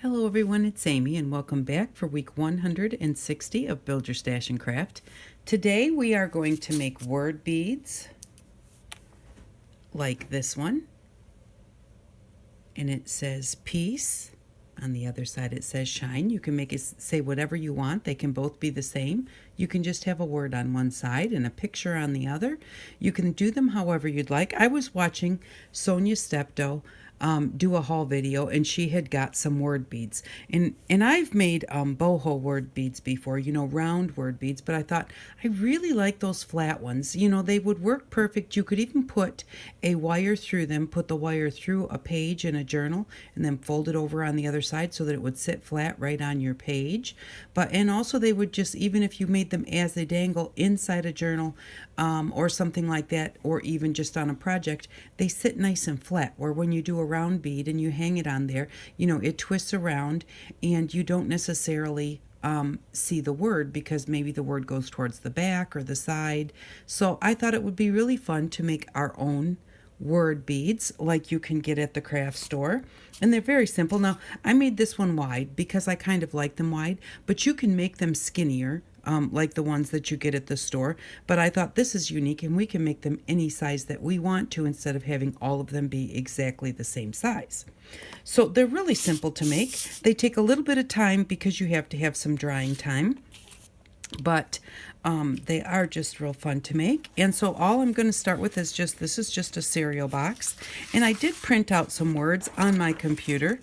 Hello everyone, it's Amy and welcome back for week 160 of Build Your Stash and Craft. Today we are going to make word beads like this one. And it says peace. On the other side it says shine. You can make it say whatever you want. They can both be the same. You can just have a word on one side and a picture on the other. You can do them however you'd like. I was watching Sonia Steptoe do a haul video, and she had got some word beads, and I've made boho word beads before, round word beads, but I thought I really like those flat ones. They would work perfect. You could even put a wire through them, put the wire through a page in a journal, and then fold it over on the other side so that it would sit flat right on your page. And also they would just, even if you made them as they dangle inside a journal or something like that, or even just on a project, they sit nice and flat, where when you do a round bead and you hang it on there, it twists around and you don't necessarily see the word, because maybe the word goes towards the back or the side. So I thought it would be really fun to make our own word beads like you can get at the craft store, and they're very simple. Now I made this one wide because I kind of like them wide, but you can make them skinnier like the ones that you get at the store. But I thought this is unique, and we can make them any size that we want to, instead of having all of them be exactly the same size. So they're really simple to make. They take a little bit of time because you have to have some drying time, but they are just real fun to make. And so all I'm going to start with is this is just a cereal box, and I did print out some words on my computer,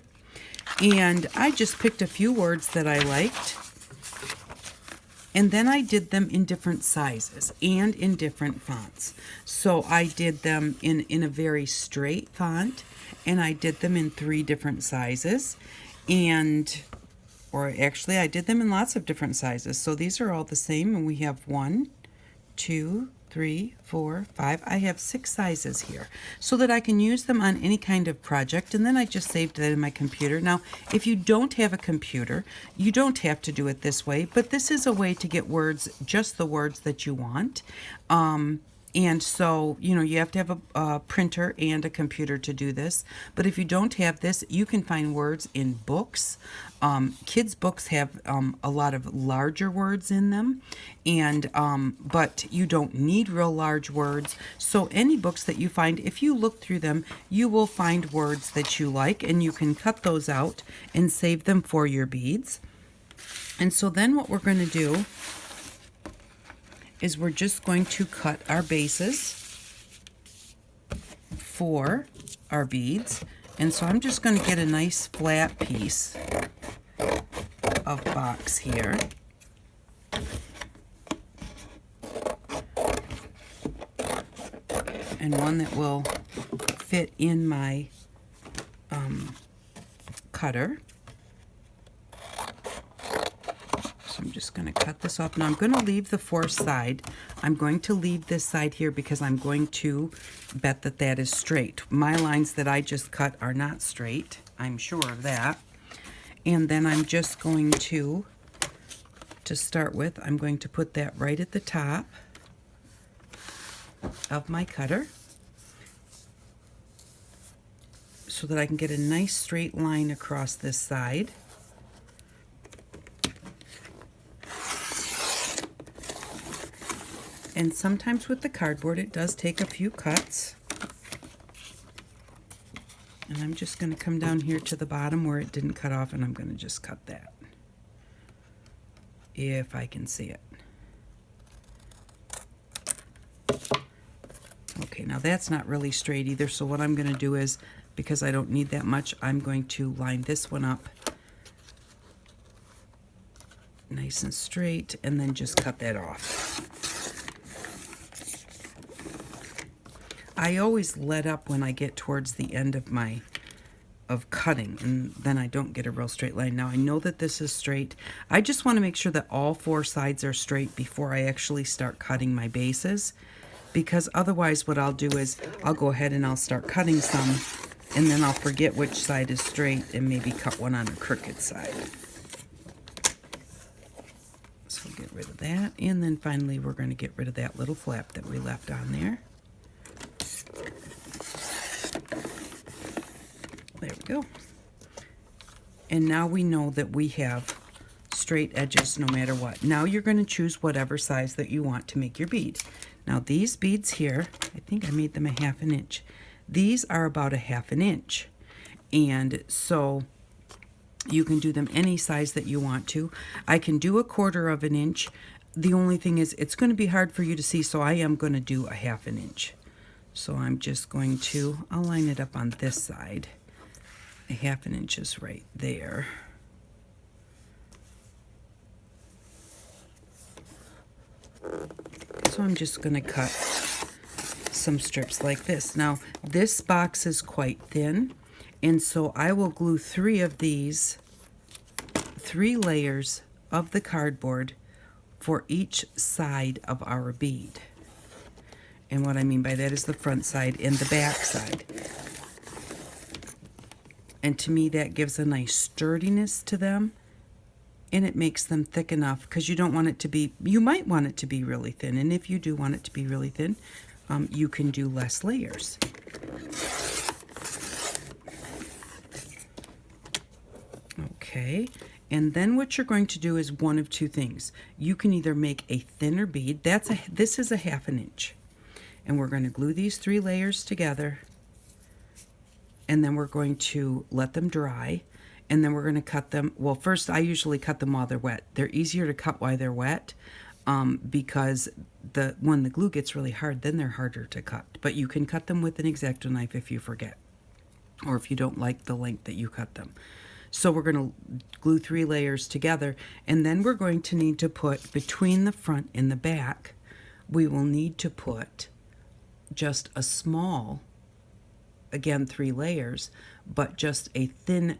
and I just picked a few words that I liked. And then I did them in different sizes and in different fonts. So I did them in a very straight font, and I did them in 3 different sizes. Or actually I did them in lots of different sizes. So these are all the same, and we have 1, 2, 3, 4, 5. I have 6 sizes here so that I can use them on any kind of project. And then I just saved that in my computer. Now, if you don't have a computer, you don't have to do it this way, but this is a way to get words, just the words that you want. And so, you have to have a printer and a computer to do this. But if you don't have this, you can find words in books. Kids' books have a lot of larger words in them, but you don't need real large words. So any books that you find, if you look through them, you will find words that you like, and you can cut those out and save them for your beads. And so then what we're going to do is we're just going to cut our bases for our beads. And so I'm just going to get a nice flat piece of box here. And one that will fit in my cutter. I'm just going to cut this off. Now I'm going to leave the 4th side. I'm going to leave this side here because I'm going to bet that that is straight. My lines that I just cut are not straight. I'm sure of that. And then I'm just going to start with, I'm going to put that right at the top of my cutter so that I can get a nice straight line across this side. And sometimes with the cardboard, it does take a few cuts. And I'm just going to come down here to the bottom where it didn't cut off, and I'm going to just cut that, if I can see it. Okay, now that's not really straight either, so what I'm going to do is, because I don't need that much, I'm going to line this one up nice and straight, and then just cut that off. I always let up when I get towards the end of cutting, and then I don't get a real straight line. Now I know that this is straight. I just want to make sure that all 4 sides are straight before I actually start cutting my bases, because otherwise what I'll do is I'll go ahead and I'll start cutting some, and then I'll forget which side is straight and maybe cut one on a crooked side. So get rid of that, and then finally we're going to get rid of that little flap that we left on there. There we go. And now we know that we have straight edges no matter what. Now you're going to choose whatever size that you want to make your bead. Now these beads here, I think I made them a 1/2 inch. These are about a 1/2 inch. And so you can do them any size that you want to. I can do a 1/4 inch. The only thing is it's going to be hard for you to see, so I am going to do a 1/2 inch. So I'm just going to, I'll line it up on this side. A 1/2 inch is right there. So I'm just going to cut some strips like this. Now this box is quite thin, and so I will glue 3 of these, 3 layers of the cardboard for each side of our bead. And what I mean by that is the front side and the back side. And to me that gives a nice sturdiness to them, and it makes them thick enough, because you don't want it to be, you might want it to be really thin, and if you do want it to be really thin, you can do less layers. Okay, and then what you're going to do is one of 2 things. You can either make a thinner bead, this is a 1/2 inch, and we're going to glue these 3 layers together, and then we're going to let them dry, and then we're going to cut them. Well, first I usually cut them while they're wet. They're easier to cut while they're wet, because when the glue gets really hard, then they're harder to cut. But you can cut them with an X-Acto knife if you forget, or if you don't like the length that you cut them. So we're going to glue 3 layers together, and then we're going to need to put between the front and the back, we will need to put just a small, again 3 layers, but just a thin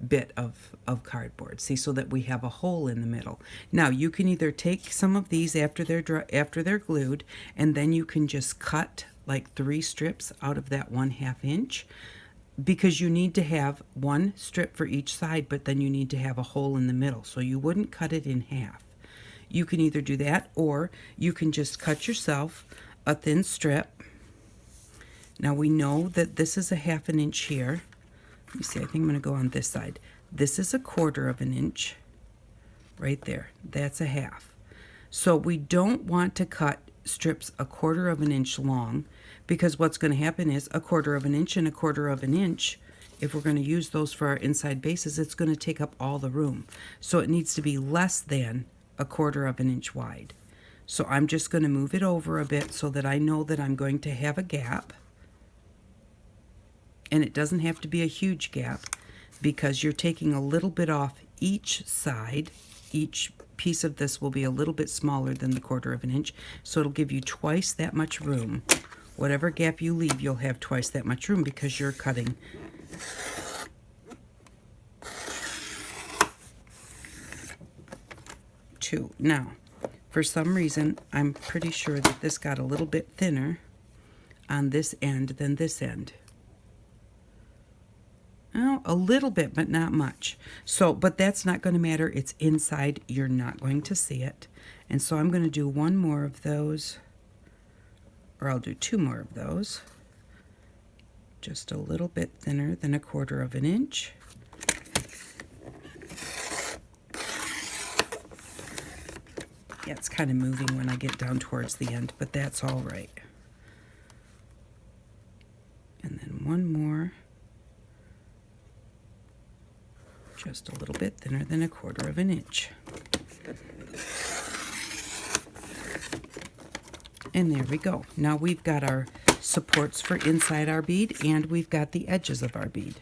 bit of cardboard, see, so that we have a hole in the middle. Now you can either take some of these after they're glued, and then you can just cut like 3 strips out of that 1/2 inch, because you need to have 1 strip for each side, but then you need to have a hole in the middle, so you wouldn't cut it in half. You can either do that, or you can just cut yourself a thin strip. Now we know that this is a 1/2 inch here. Let me see, I think I'm going to go on this side. This is a 1/4 inch right there. That's a 1/2. So we don't want to cut strips a 1/4 inch long, because what's going to happen is a 1/4 inch and a 1/4 inch, if we're going to use those for our inside bases, it's going to take up all the room. So it needs to be less than a 1/4 inch wide. So I'm just going to move it over a bit so that I know that I'm going to have a gap. And it doesn't have to be a huge gap, because you're taking a little bit off each side. Each piece of this will be a little bit smaller than the 1/4 inch, so it'll give you twice that much room. Whatever gap you leave, you'll have twice that much room, because you're cutting. Two. Now, for some reason, I'm pretty sure that this got a little bit thinner on this end than this end. Oh, a little bit, but not much. So, but that's not going to matter. It's inside. You're not going to see it. And so I'm going to do 1 more of those, or I'll do 2 more of those. Just a little bit thinner than a 1/4 inch. Yeah, it's kind of moving when I get down towards the end, but that's all right. And then 1 more. Just a little bit thinner than a 1/4 inch. And there we go. Now we've got our supports for inside our bead, and we've got the edges of our bead.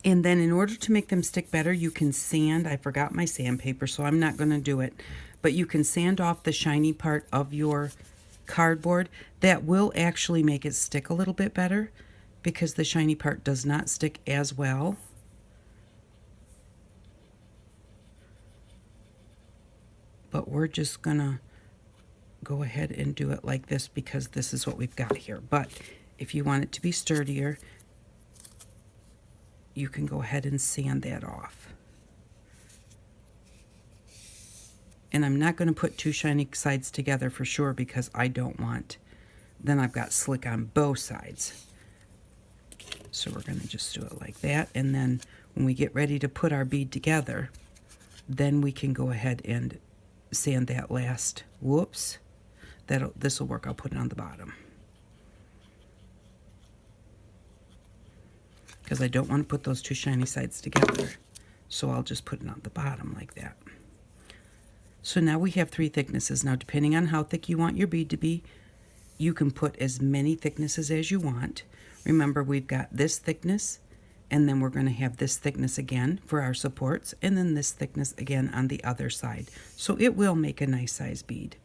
And then in order to make them stick better, you can sand. I forgot my sandpaper, so I'm not going to do it. But you can sand off the shiny part of your cardboard. That will actually make it stick a little bit better, because the shiny part does not stick as well. But we're just gonna go ahead and do it like this, because this is what we've got here. But if you want it to be sturdier, you can go ahead and sand that off. And I'm not going to put 2 shiny sides together for sure, because I don't want then I've got slick on both sides. So we're going to just do it like that, and then when we get ready to put our bead together, then we can go ahead and sand that last, whoops, this will work. I'll put it on the bottom, because I don't want to put those two shiny sides together. So I'll just put it on the bottom like that. So now we have 3 thicknesses. Now, depending on how thick you want your bead to be, you can put as many thicknesses as you want. Remember, we've got this thickness, and then we're going to have this thickness again for our supports, and then this thickness again on the other side. So it will make a nice size bead.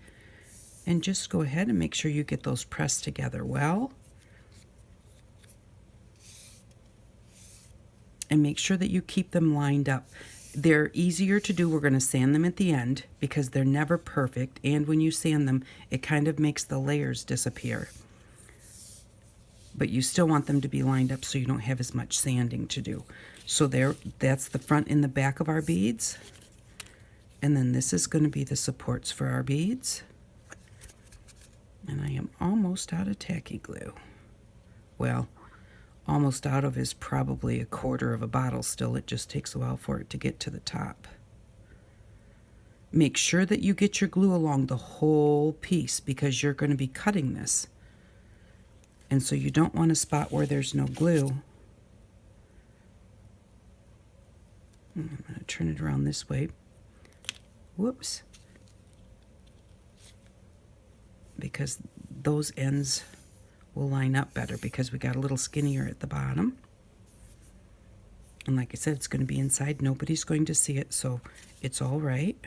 And just go ahead and make sure you get those pressed together well. And make sure that you keep them lined up. They're easier to do. We're going to sand them at the end because they're never perfect. And when you sand them, it kind of makes the layers disappear. But you still want them to be lined up so you don't have as much sanding to do. So that's the front and the back of our beads. And then this is going to be the supports for our beads. And I am almost out of tacky glue. Well, almost out of is probably 1/4 of a bottle still. It just takes a while for it to get to the top. Make sure that you get your glue along the whole piece because you're going to be cutting this. And so you don't want a spot where there's no glue. I'm going to turn it around this way. Whoops. Because those ends will line up better because we got a little skinnier at the bottom. And like I said, it's going to be inside. Nobody's going to see it, so it's all right.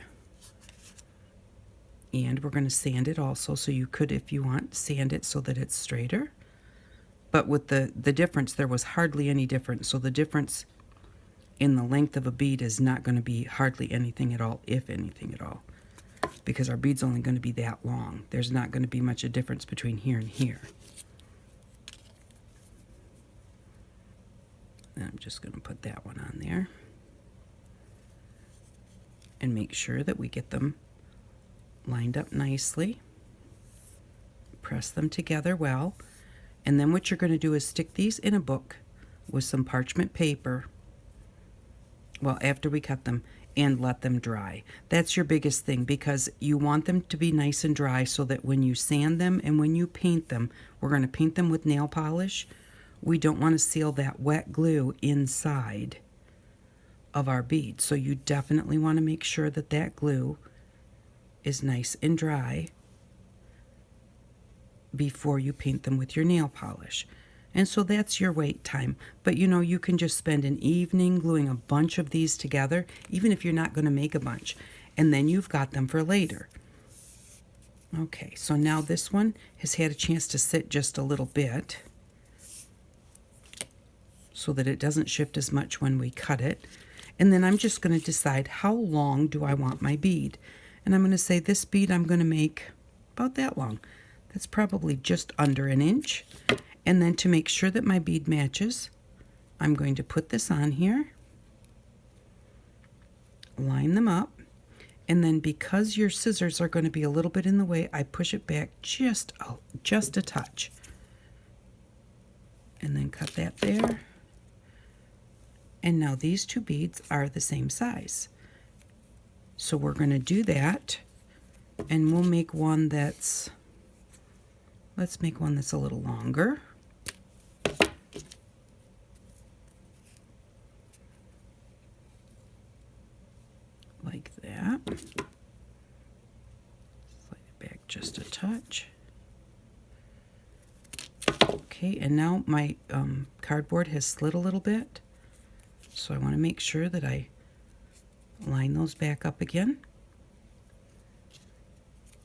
And we're going to sand it also, so you could, if you want, sand it so that it's straighter. But with the difference, there was hardly any difference. So the difference in the length of a bead is not going to be hardly anything at all, if anything at all. Because our bead's only going to be that long. There's not going to be much a difference between here and here. And I'm just going to put that one on there. And make sure that we get them lined up nicely. Press them together well. And then what you're going to do is stick these in a book with some parchment paper, well, after we cut them, and let them dry. That's your biggest thing because you want them to be nice and dry so that when you sand them and when you paint them, we're going to paint them with nail polish. We don't want to seal that wet glue inside of our bead. So you definitely want to make sure that that glue is nice and dry before you paint them with your nail polish. And so that's your wait time. But you know, you can just spend an evening gluing a bunch of these together, even if you're not going to make a bunch. And then you've got them for later. Okay, so now this one has had a chance to sit just a little bit so that it doesn't shift as much when we cut it. And then I'm just going to decide how long do I want my bead. And I'm going to say this bead I'm going to make about that long. That's probably just under 1 inch. And then to make sure that my bead matches, I'm going to put this on here, line them up, and then because your scissors are going to be a little bit in the way, I push it back just a touch. And then cut that there. And now these 2 beads are the same size. So we're going to do that, and we'll make one that's, let's make one that's a little longer. Like that. Slide it back just a touch. Okay, and now my cardboard has slid a little bit. So I want to make sure that I line those back up again.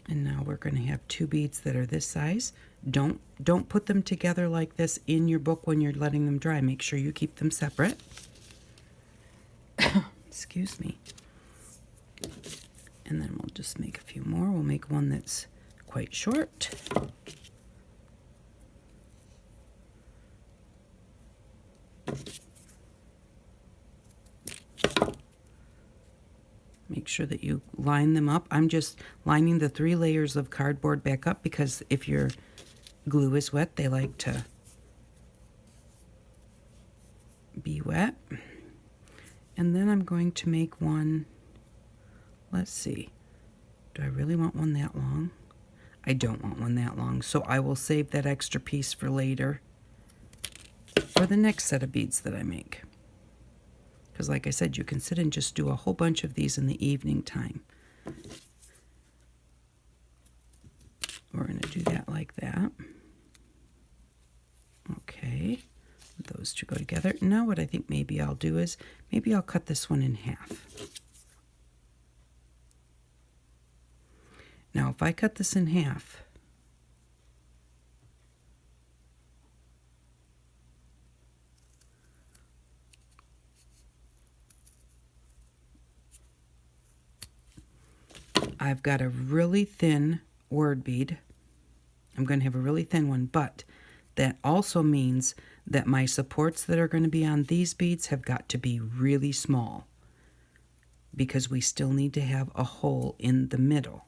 And now we're going to have 2 beads that are this size. Don't put them together like this in your book when you're letting them dry. Make sure you keep them separate. Excuse me. And then we'll just make a few more. We'll make one that's quite short. Make sure that you line them up. I'm just lining the 3 layers of cardboard back up because if you're glue is wet, they like to be wet. And then I'm going to make one, let's see, do I really want one that long? I don't want one that long, so I will save that extra piece for later for the next set of beads that I make. Because like I said, you can sit and just do a whole bunch of these in the evening time. We're going to do that like that. Okay, those two go together. Now what I think maybe I'll do is, maybe I'll cut this one in half. Now if I cut this in half, I've got a really thin word bead. I'm going to have a really thin one, but that also means that my supports that are going to be on these beads have got to be really small, because we still need to have a hole in the middle.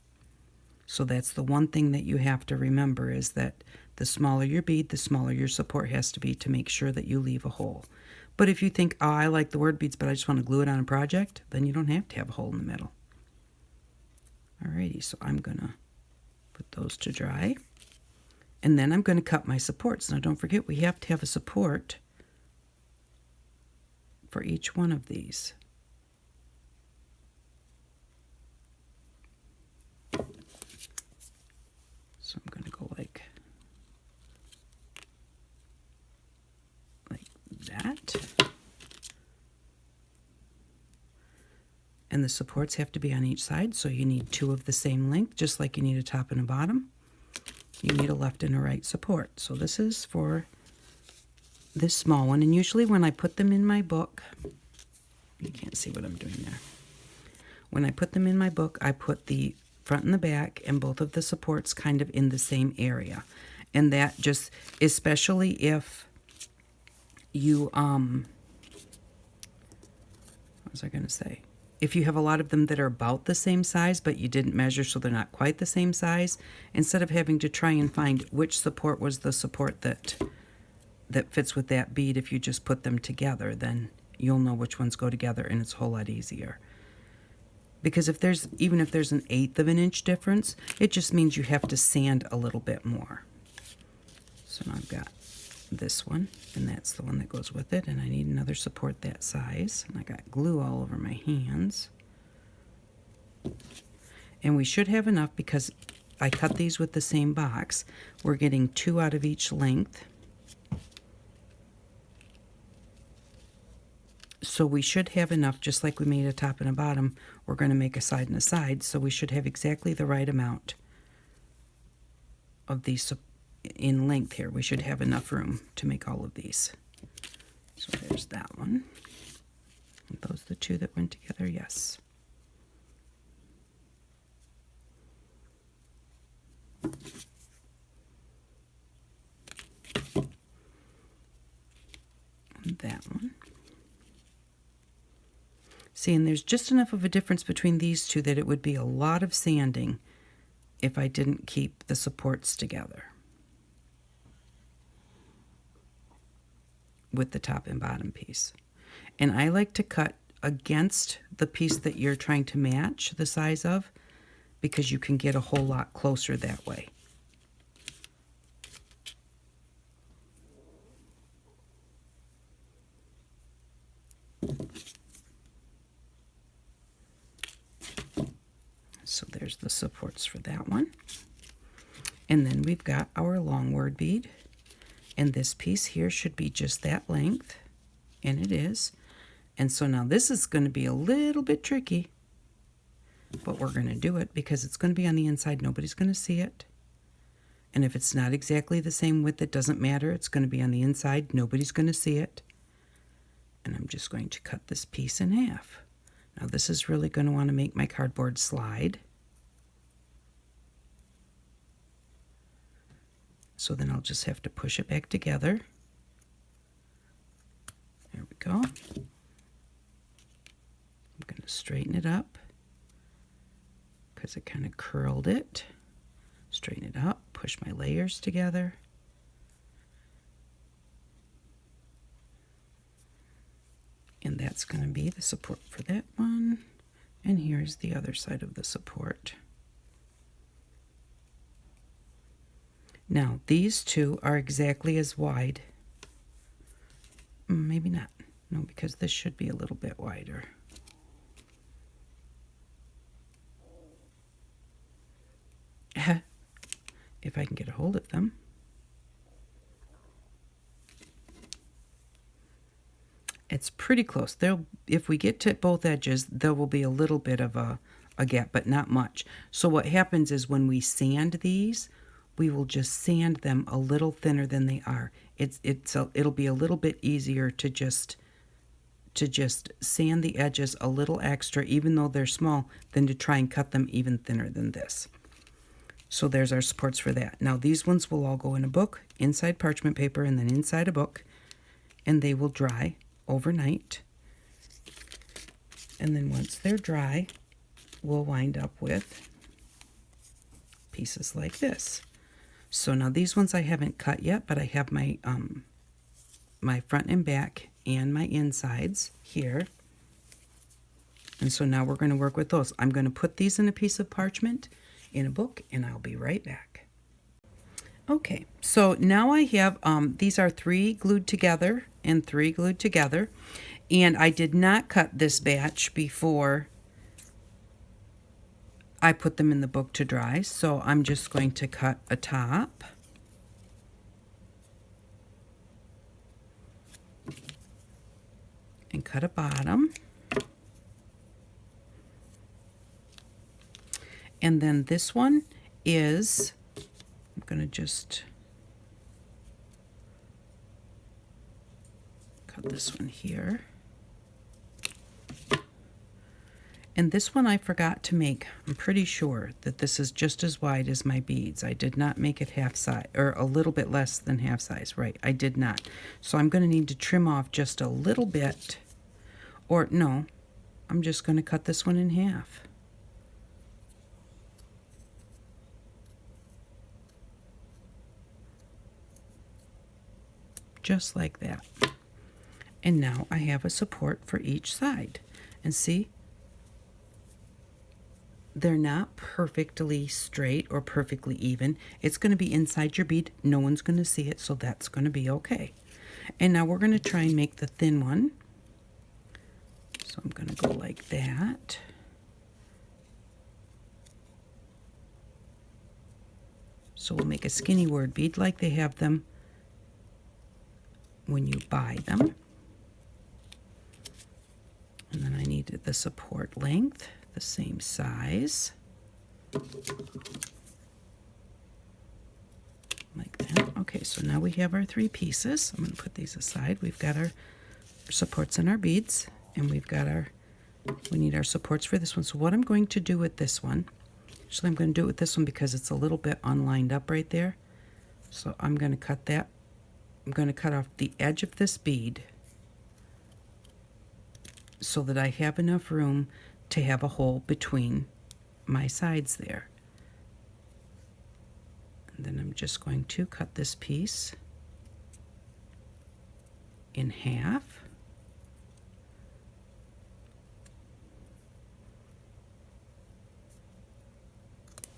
So that's the one thing that you have to remember, is that the smaller your bead, the smaller your support has to be to make sure that you leave a hole. But if you think, oh, I like the word beads, but I just want to glue it on a project, then you don't have to have a hole in the middle. Alrighty, so I'm going to put those to dry. And then I'm going to cut my supports. Now don't forget, we have to have a support for each one of these. So I'm going to go like that. And the supports have to be on each side, so you need two of the same length, just like you need a top and a bottom. You need a left and a right support. So this is for this small one, and usually when I put them in my book, you can't see what I'm doing there. When I put them in my book, I put the front and the back and both of the supports kind of in the same area. And that just, especially if you, what was I going to say? If you have a lot of them that are about the same size, but you didn't measure so they're not quite the same size, instead of having to try and find which support was the support that fits with that bead, if you just put them together, then you'll know which ones go together, and it's a whole lot easier. Because even if there's an 1/8 of an inch difference, it just means you have to sand a little bit more. So now I've got this one, and that's the one that goes with it, and I need another support that size, and I got glue all over my hands. And we should have enough, because I cut these with the same box. We're getting 2 out of each length. So we should have enough, just like we made a top and a bottom, we're going to make a side and a side, so we should have exactly the right amount of these in length here. We should have enough room to make all of these. So there's that one. Are those the two that went together? Yes. And that one. See, and there's just enough of a difference between these two that it would be a lot of sanding if I didn't keep the supports together with the top and bottom piece. And I like to cut against the piece that you're trying to match the size of, because you can get a whole lot closer that way. So there's the supports for that one. And then we've got our long word bead. And this piece here should be just that length. And it is. And so now this is going to be a little bit tricky. But we're going to do it because it's going to be on the inside. Nobody's going to see it. And if it's not exactly the same width, it doesn't matter. It's going to be on the inside. Nobody's going to see it. And I'm just going to cut this piece in half. Now this is really going to want to make my cardboard slide. So then I'll just have to push it back together. There we go. I'm going to straighten it up because I kind of curled it. Straighten it up, push my layers together. that's going to be the support for that one. And here's the other side of the support. Now, these two are exactly as wide. Maybe not. No, because this should be a little bit wider. If I can get a hold of them. It's pretty close. If we get to both edges, there will be a little bit of a gap, but not much. So what happens is when we sand these, we will just sand them a little thinner than they are. It'll be a little bit easier to just sand the edges a little extra, even though they're small, than to try and cut them even thinner than this. So there's our supports for that. Now these ones will all go in a book, inside parchment paper, and then inside a book, and they will dry overnight. And then once they're dry, we'll wind up with pieces like this. So now these ones I haven't cut yet, but I have my my front and back and my insides here. And so now we're going to work with those. I'm going to put these in a piece of parchment in a book, and I'll be right back. Okay, so now I have, these are 3 glued together and 3 glued together. And I did not cut this batch before I put them in the book to dry. So I'm just going to cut a top. And cut a bottom. And then this one is, I'm going to just cut this one here. And this one I forgot to make. I'm pretty sure that this is just as wide as my beads. I did not make it half size, or a little bit less than half size. Right, I did not. So I'm going to need to trim off just a little bit. Or no, I'm just going to cut this one in half. Just like that. And now I have a support for each side. And see, they're not perfectly straight or perfectly even. It's going to be inside your bead. No one's going to see it, so that's going to be okay. And now we're going to try and make the thin one. So I'm going to go like that. So we'll make a skinny word bead like they have them when you buy them. And then I needed the support length, the same size. Like that. Okay, so now we have our 3 pieces. I'm going to put these aside. We've got our supports and our beads, and we need our supports for this one. So what I'm going to do with this one, actually I'm going to do it with this one because it's a little bit unlined up right there. So I'm going to cut that. I'm going to cut off the edge of this bead so that I have enough room to have a hole between my sides there. And then I'm just going to cut this piece in half.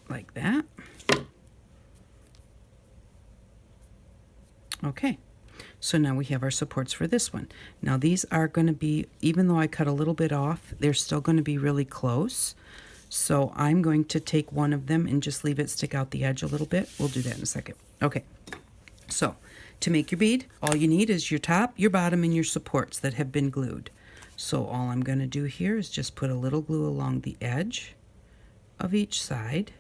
Like that. Okay, so now we have our supports for this one. Now these are going to be, even though I cut a little bit off, they're still going to be really close. So I'm going to take one of them and just leave it stick out the edge a little bit. We'll do that in a second. Okay, so to make your bead, all you need is your top, your bottom, and your supports that have been glued. So all I'm going to do here is just put a little glue along the edge of each side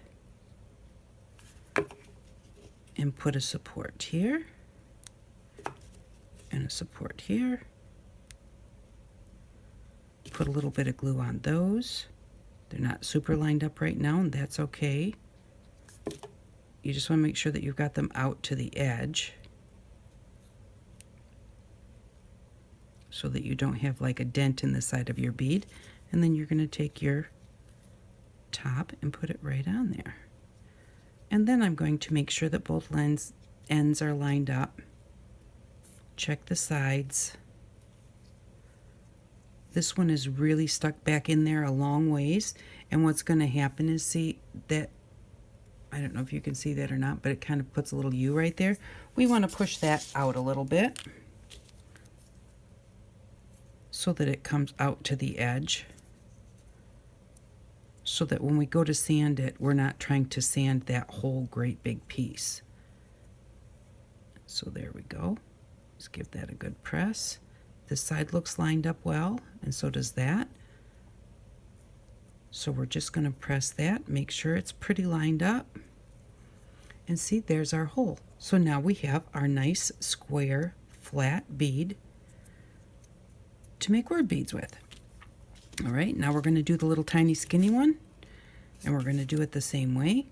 and put a support here. And a support here. Put a little bit of glue on those. They're not super lined up right now, and that's okay. You just want to make sure that you've got them out to the edge so that you don't have like a dent in the side of your bead. And then you're going to take your top and put it right on there. And then I'm going to make sure that both ends are lined up. Check the sides. this one is really stuck back in there a long ways. And what's going to happen is, see that, I don't know if you can see that or not, but it kind of puts a little U right there. We want to push that out a little bit so that it comes out to the edge, so that when we go to sand it, we're not trying to sand that whole great big piece. So there we go. Just give that a good press. This side looks lined up well, and so does that. So we're just going to press that, make sure it's pretty lined up. And see, there's our hole. So now we have our nice square flat bead to make word beads with. All right, now we're going to do the little tiny skinny one, and we're going to do it the same way.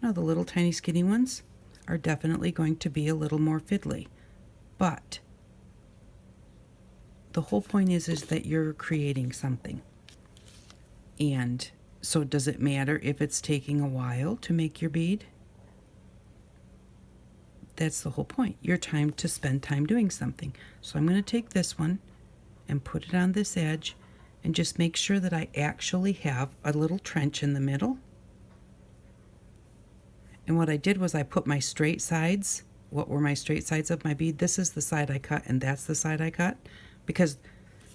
Now the little tiny skinny ones are definitely going to be a little more fiddly, but the whole point is that you're creating something. And so does it matter if it's taking a while to make your bead? That's the whole point. Your time to spend time doing something. So I'm going to take this one and put it on this edge and just make sure that I actually have a little trench in the middle. And what I did was I put my straight sides. What were my straight sides of my bead? This is the side I cut, and that's the side I cut, because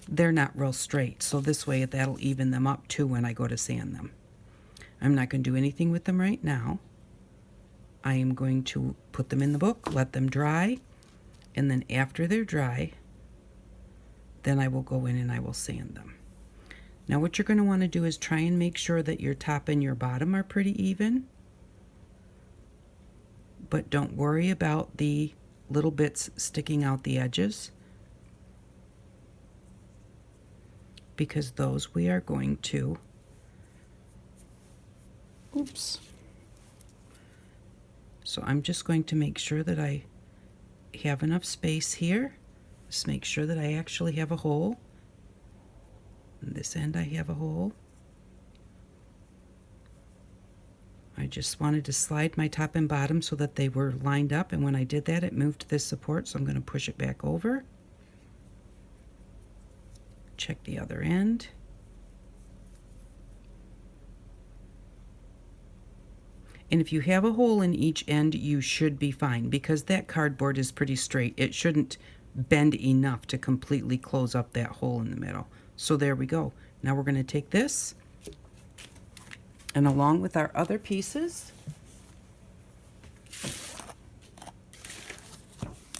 they're not real straight. So this way that'll even them up too when I go to sand them. I'm not going to do anything with them right now. I am going to put them in the book, let them dry, and then after they're dry, then I will go in and I will sand them. Now what you're going to want to do is try and make sure that your top and your bottom are pretty even. But don't worry about the little bits sticking out the edges, because those we are going to, oops. So I'm just going to make sure that I have enough space here. Just make sure that I actually have a hole. On this end I have a hole. I just wanted to slide my top and bottom so that they were lined up, and when I did that it moved this support, so I'm going to push it back over. Check the other end. And if you have a hole in each end, you should be fine, because that cardboard is pretty straight. It shouldn't bend enough to completely close up that hole in the middle. So there we go. Now we're going to take this, and along with our other pieces,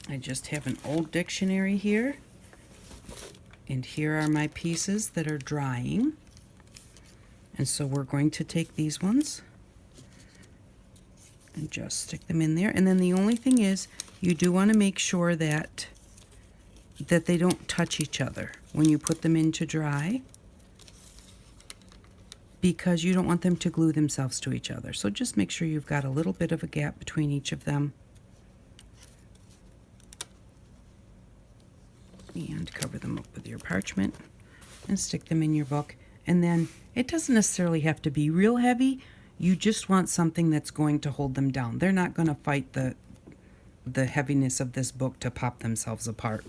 I just have an old dictionary here, and here are my pieces that are drying. And so we're going to take these ones and just stick them in there. And then the only thing is, you do want to make sure that they don't touch each other when you put them in to dry, because you don't want them to glue themselves to each other. So just make sure you've got a little bit of a gap between each of them. And cover them up with your parchment and stick them in your book. And then it doesn't necessarily have to be real heavy. You just want something that's going to hold them down. They're not going to fight the heaviness of this book to pop themselves apart.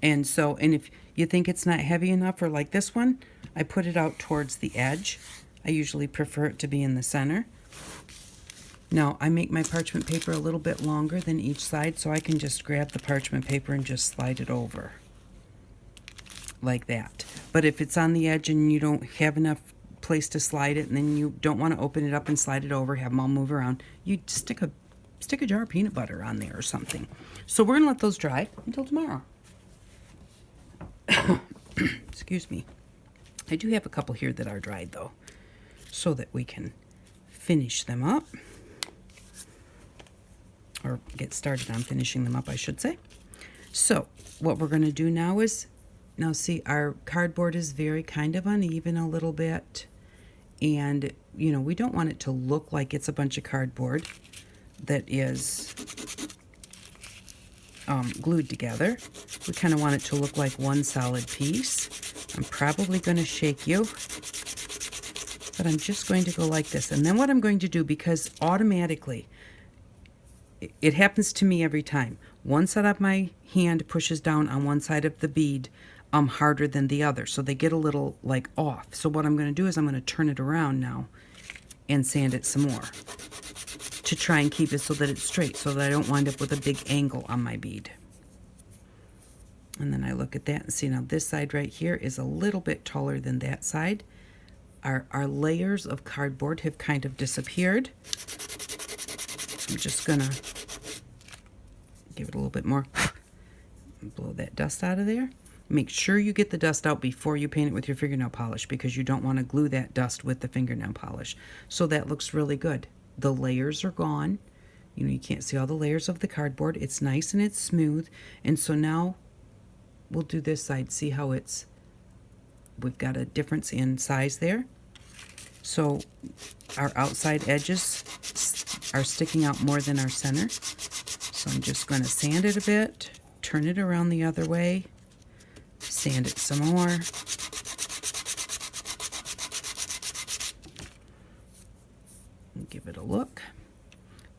And so, and if you think it's not heavy enough, or like this one, I put it out towards the edge. I usually prefer it to be in the center. Now, I make my parchment paper a little bit longer than each side, so I can just grab the parchment paper and just slide it over like that. But if it's on the edge and you don't have enough place to slide it, and then you don't want to open it up and slide it over, have them all move around, you stick a jar of peanut butter on there or something. So we're going to let those dry until tomorrow. Excuse me. I do have a couple here that are dried though, so that we can finish them up, or get started on finishing them up, I should say. So what we're going to do now is, now see, our cardboard is very kind of uneven a little bit, and you know, we don't want it to look like it's a bunch of cardboard that is glued together. We kind of want it to look like one solid piece. I'm probably going to shake you, but I'm just going to go like this. And then what I'm going to do, because automatically it happens to me every time. One side of my hand pushes down on one side of the bead harder than the other, so they get a little like off. So what I'm going to do is I'm going to turn it around now and sand it some more to try and keep it so that it's straight, so that I don't wind up with a big angle on my bead. And then I look at that and see, now this side right here is a little bit taller than that side. Our layers of cardboard have kind of disappeared. I'm just gonna give it a little bit more, blow that dust out of there. Make sure you get the dust out before you paint it with your fingernail polish, because you don't want to glue that dust with the fingernail polish. So that looks really good. The layers are gone. You know, you can't see all the layers of the cardboard. It's nice and it's smooth. And so now we'll do this side. See how we've got a difference in size there. So our outside edges are sticking out more than our center. So I'm just going to sand it a bit, turn it around the other way, sand it some more. And give it a look.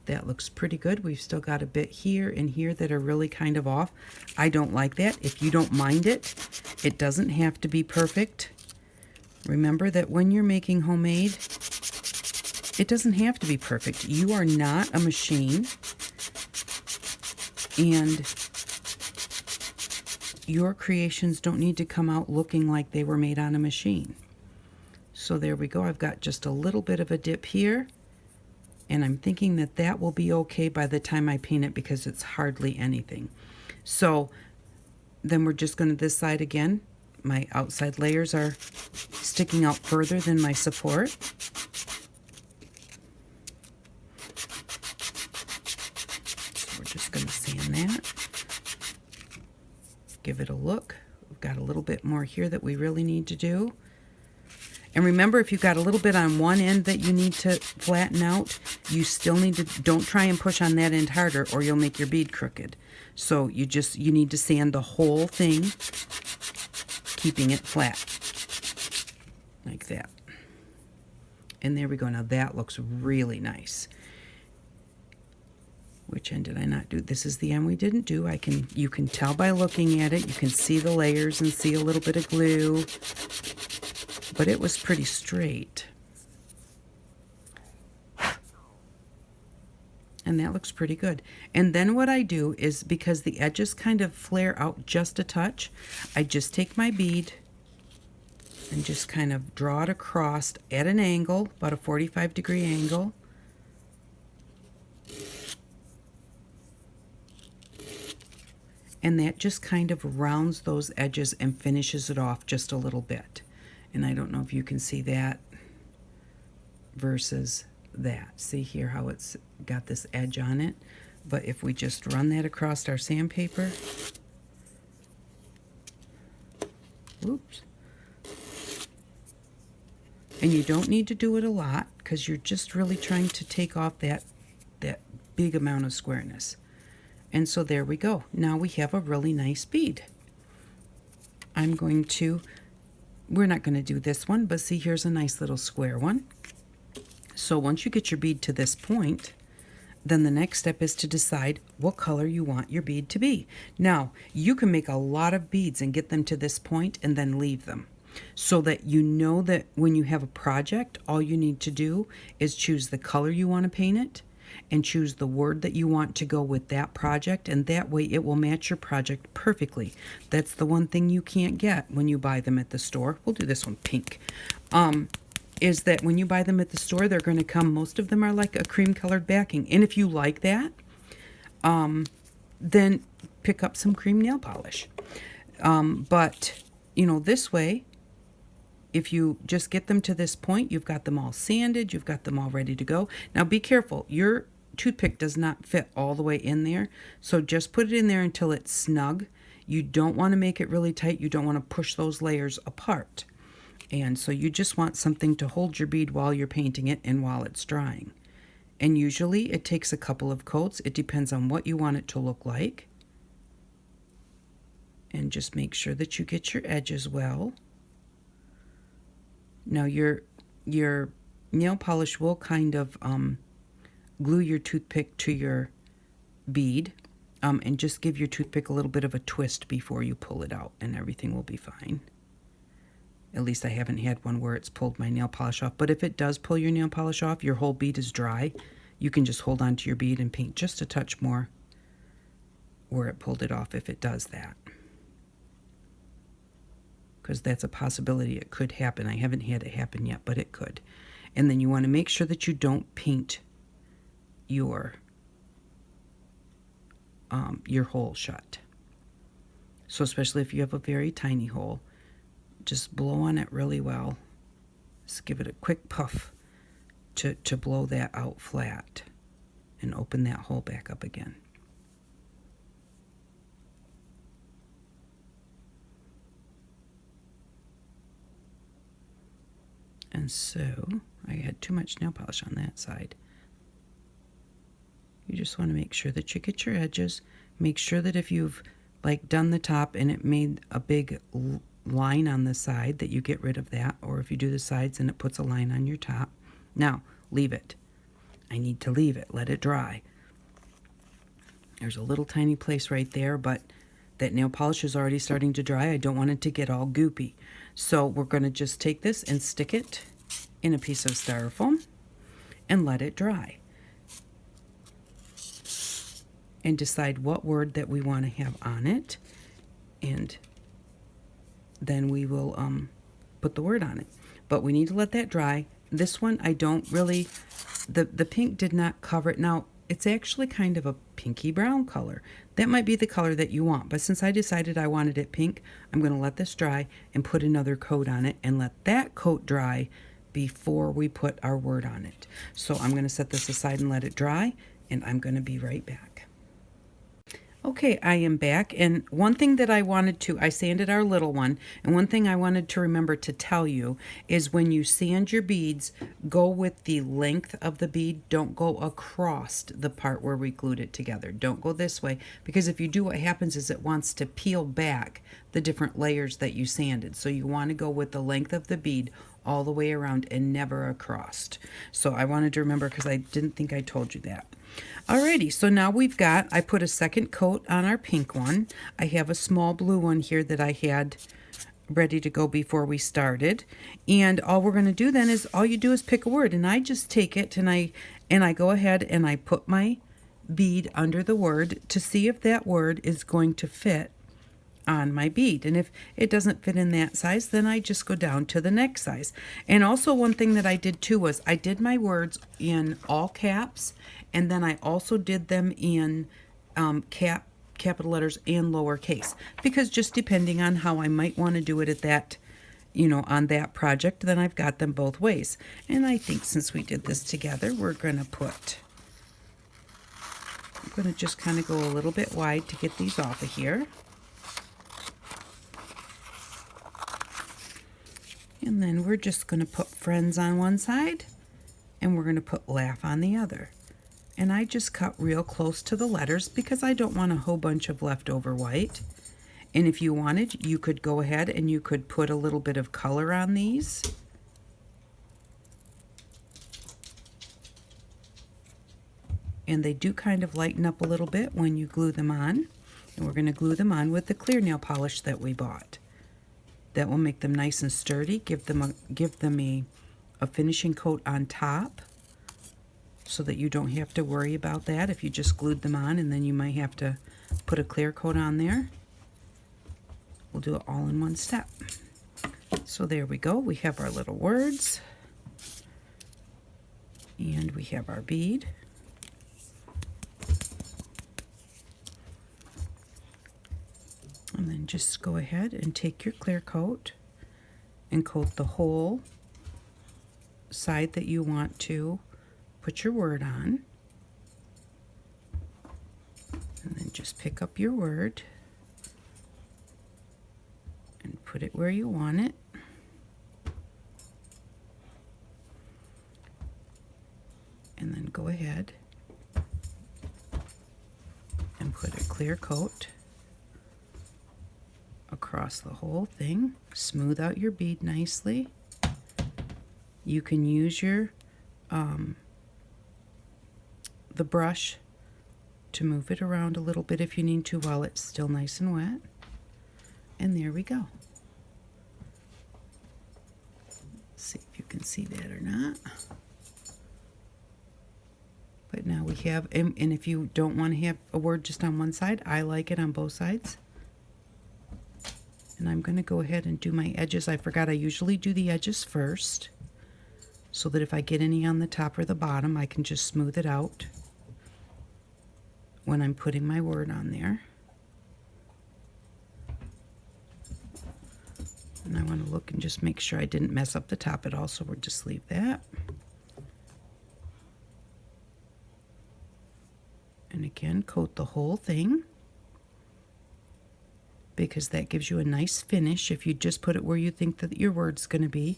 That looks pretty good. We've still got a bit here and here that are really kind of off. I don't like that. If you don't mind it, it doesn't have to be perfect. Remember that when you're making homemade, it doesn't have to be perfect. You are not a machine, and your creations don't need to come out looking like they were made on a machine. So there we go. I've got just a little bit of a dip here, and I'm thinking that that will be okay by the time I paint it, because it's hardly anything. So then we're just going to this side again. My outside layers are sticking out further than my support. So we're just going to sand that. Give it a look. We've got a little bit more here that we really need to do. And remember, if you've got a little bit on one end that you need to flatten out, you still need to, don't try and push on that end harder, or you'll make your bead crooked. So you need to sand the whole thing, keeping it flat, like that. And there we go. Now that looks really nice. Which end did I not do? This is the end we didn't do. You can tell by looking at it. You can see the layers and see a little bit of glue, but it was pretty straight. And that looks pretty good. And then what I do is, because the edges kind of flare out just a touch, I just take my bead and just kind of draw it across at an angle, about a 45-degree angle. And that just kind of rounds those edges and finishes it off just a little bit. And I don't know if you can see that versus that. See here how it's got this edge on it? But if we just run that across our sandpaper, oops. And you don't need to do it a lot, because you're just really trying to take off that big amount of squareness. And so there we go. Now we have a really nice bead. We're not going to do this one, but see, here's a nice little square one. So once you get your bead to this point, then the next step is to decide what color you want your bead to be. Now, you can make a lot of beads and get them to this point and then leave them, so that you know that when you have a project, all you need to do is choose the color you want to paint it and choose the word that you want to go with that project, and that way it will match your project perfectly. That's the one thing you can't get when you buy them at the store. We'll do this one pink. Is that when you buy them at the store, they're going to come, most of them are like a cream colored backing. And if you like that, then pick up some cream nail polish. But, you know, this way, if you just get them to this point, you've got them all sanded, you've got them all ready to go. Now be careful, your toothpick does not fit all the way in there, so just put it in there until it's snug. You don't want to make it really tight, you don't want to push those layers apart. And so you just want something to hold your bead while you're painting it and while it's drying. And usually it takes a couple of coats. It depends on what you want it to look like. And just make sure that you get your edges well. Now your nail polish will kind of glue your toothpick to your bead, and just give your toothpick a little bit of a twist before you pull it out, and everything will be fine. At least I haven't had one where it's pulled my nail polish off. But if it does pull your nail polish off, your whole bead is dry, you can just hold on to your bead and paint just a touch more where it pulled it off if it does that. Because that's a possibility. It could happen. I haven't had it happen yet, but it could. And then you want to make sure that you don't paint your hole shut. So especially if you have a very tiny hole, just blow on it really well. Just give it a quick puff to blow that out flat and open that hole back up again. And so I had too much nail polish on that side. You just want to make sure that you get your edges. Make sure that if you've like done the top and it made a big line on the side, that you get rid of that. Or if you do the sides and it puts a line on your top. Now, leave it. I need to leave it. Let it dry. There's a little tiny place right there, but that nail polish is already starting to dry. I don't want it to get all goopy. So we're going to just take this and stick it in a piece of styrofoam and let it dry. And decide what word that we want to have on it. And then we will put the word on it. But we need to let that dry. This one, I don't really, the pink did not cover it. Now, it's actually kind of a pinky brown color. That might be the color that you want, but since I decided I wanted it pink, I'm going to let this dry and put another coat on it and let that coat dry before we put our word on it. So I'm going to set this aside and let it dry, and I'm going to be right back. Okay, I am back, and one thing that I sanded our little one, and one thing I wanted to remember to tell you is when you sand your beads, go with the length of the bead. Don't go across the part where we glued it together. Don't go this way, because if you do, what happens is it wants to peel back the different layers that you sanded. So you want to go with the length of the bead all the way around and never across. So I wanted to remember because I didn't think I told you that. Alrighty, so now I put a second coat on our pink one. I have a small blue one here that I had ready to go before we started. And all we're going to do then is, all you do is pick a word. And I just take it and I go ahead and I put my bead under the word to see if that word is going to fit on my bead. And if it doesn't fit in that size, then I just go down to the next size. And also one thing that I did too was I did my words in all caps, and then I also did them in capital letters and lowercase, because just depending on how I might want to do it at that, on that project, then I've got them both ways. And I think since we did this together, I'm going to just kind of go a little bit wide to get these off of here. And then we're just going to put friends on one side, and we're going to put laugh on the other. And I just cut real close to the letters because I don't want a whole bunch of leftover white. And if you wanted, you could go ahead and you could put a little bit of color on these. And they do kind of lighten up a little bit when you glue them on. And we're going to glue them on with the clear nail polish that we bought. That will make them nice and sturdy, give them a finishing coat on top so that you don't have to worry about that if you just glued them on, and then you might have to put a clear coat on there. We'll do it all in one step. So there we go. We have our little words, and we have our bead. And then just go ahead and take your clear coat and coat the whole side that you want to put your word on. And then just pick up your word and put it where you want it. And then go ahead and put a clear coat across the whole thing. Smooth out your bead nicely. You can use your the brush to move it around a little bit if you need to while it's still nice and wet. And there we go. Let's see if you can see that or not. But now we have, and if you don't want to have a word just on one side, I like it on both sides. And I'm going to go ahead and do my edges. I forgot I usually do the edges first, so that if I get any on the top or the bottom, I can just smooth it out when I'm putting my word on there. And I want to look and just make sure I didn't mess up the top at all, so we'll just leave that. And again, coat the whole thing, because that gives you a nice finish. If you just put it where you think that your word's going to be,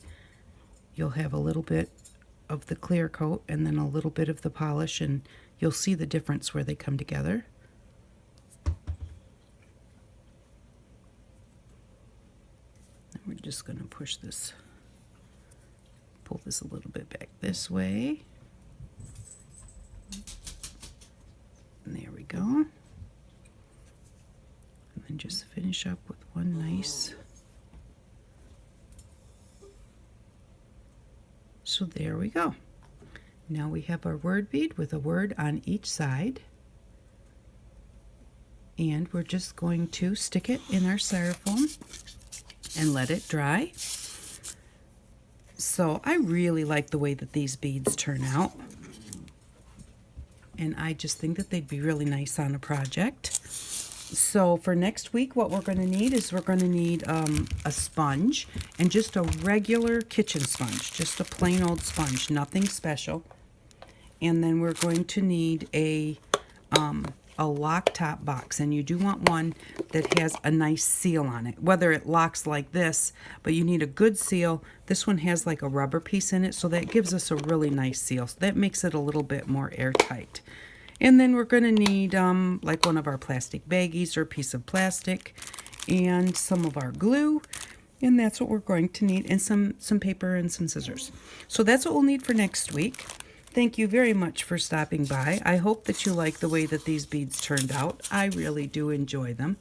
you'll have a little bit of the clear coat and then a little bit of the polish, and you'll see the difference where they come together. And we're just going to push this, pull this a little bit back this way. And there we go. And then just finish up with one nice. So there we go. Now we have our word bead with a word on each side. And we're just going to stick it in our styrofoam and let it dry. So I really like the way that these beads turn out. And I just think that they'd be really nice on a project. So for next week, what we're going to need is we're going to need a sponge, and just a regular kitchen sponge, just a plain old sponge, nothing special. And then we're going to need a lock top box, and you do want one that has a nice seal on it, whether it locks like this, but you need a good seal. This one has like a rubber piece in it, so that gives us a really nice seal. So that makes it a little bit more airtight. And then we're going to need like one of our plastic baggies or a piece of plastic, and some of our glue, and that's what we're going to need, and some paper and some scissors. So that's what we'll need for next week. Thank you very much for stopping by. I hope that you like the way that these beads turned out. I really do enjoy them.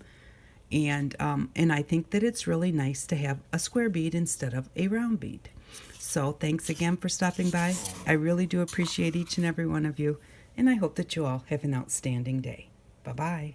And I think that it's really nice to have a square bead instead of a round bead. So thanks again for stopping by. I really do appreciate each and every one of you. And I hope that you all have an outstanding day. Bye-bye.